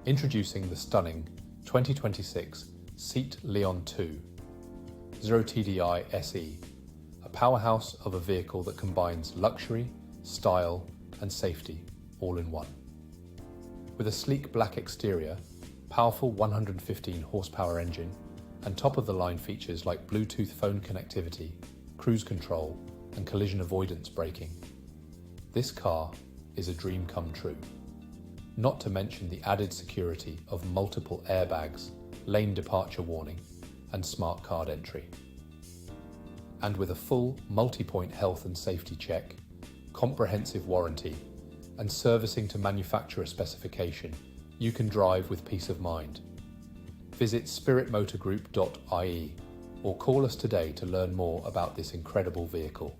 Introducing the stunning 2026 Seat Leon 2 0 TDI SE, a powerhouse of a vehicle that combines luxury, style and safety all in one. With a sleek black exterior, powerful 115 horsepower engine, and top-of-the-line features like Bluetooth phone connectivity, cruise control and collision avoidance braking, this car is a dream come true. Not to mention the added security of multiple airbags, lane departure warning and smart card entry. And with a full multi-point health and safety check, comprehensive warranty and servicing to manufacturer specification, you can drive with peace of mind. Visit spiritmotorgroup.ie or call us today to learn more about this incredible vehicle.